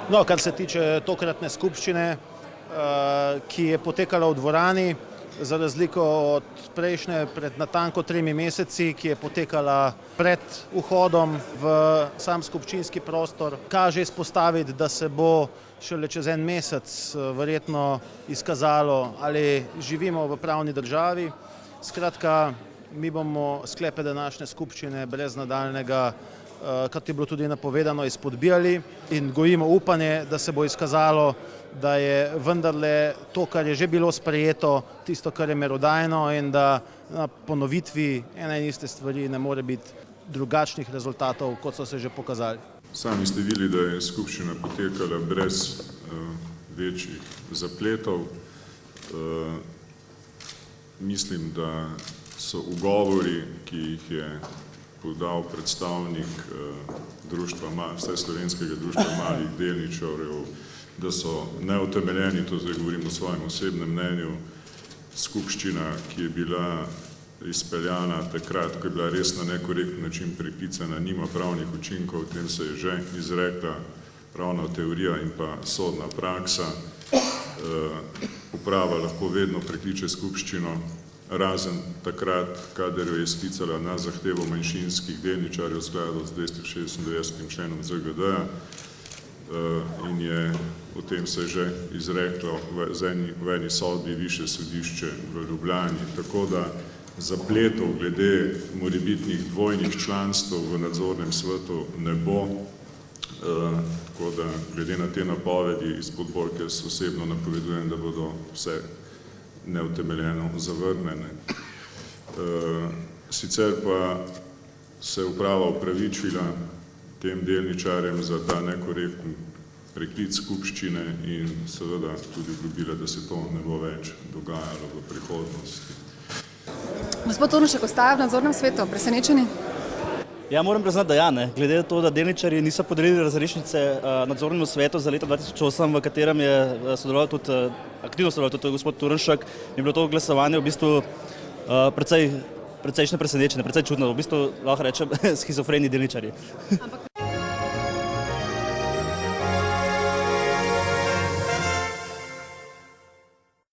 No, kar se tiče tokratne skupščine, ki je potekala v dvorani, za razliko od prejšnje pred natanko 3 meseci, ki je potekala pred vhodom v sam skupščinski prostor, kaže izpostaviti, da se bo šele čez en mesec verjetno izkazalo, ali živimo v pravni državi. Skratka, mi bomo sklepe današnje skupščine brez nadaljnega, kot je bilo tudi napovedano, izpodbijali in gojimo upanje, da se bo izkazalo, da je vendarle to, kar je že bilo sprejeto, tisto, kar je merodajno in da na ponovitvi ene in iste stvari ne more biti drugačnih rezultatov, kot so se že pokazali. Sami ste videli, da je skupščina potekala brez večjih zapletov. Mislim, da so ugovori, ki jih je podal predstavnik Vseslovenskega društva malih delničarjev, da so neutemeljeni, to zdaj govorim o svojem osebnem mnenju. Skupščina, ki je bila izpeljana takrat, ko je bila res na nekorektni način preklicana, nima pravnih učinkov, o tem se je že izrekla pravna teorija in pa sodna praksa. Uprava lahko vedno prekliče skupščino, razen takrat, kadar jo je sklicala na zahtevo manjšinskih delničarjev v skladu z 296. členom ZGD-ja in je o tem se že izreklo v eni sodbi Višje sodišče v Ljubljani. Tako da zapletov glede morebitnih dvojnih članstv v nadzornem svetu ne bo, tako da glede na te napovedi iz podborke jaz osebno napovedujem, da bodo vse neutemeljeno zavrnjene. Sicer pa se uprava opravičila tem delničarjem za ta nekorekten preklic skupščine in seveda tudi obljubila, da se to ne bo več dogajalo v prihodnosti. Gospod Turnšek, ostaja v nadzornem svetu presenečeni? Ja, moram priznati, da ja, ne. Glede na to, da delničarji niso podelili razrešnice nadzornemu svetu za leto 2008, v katerem je aktivno sodeloval tudi gospod Turnšek, je bilo to glasovanje v bistvu precejšnje presenečenje, precej čudno, v bistvu lahko rečem schizofreni delničarji. Ampak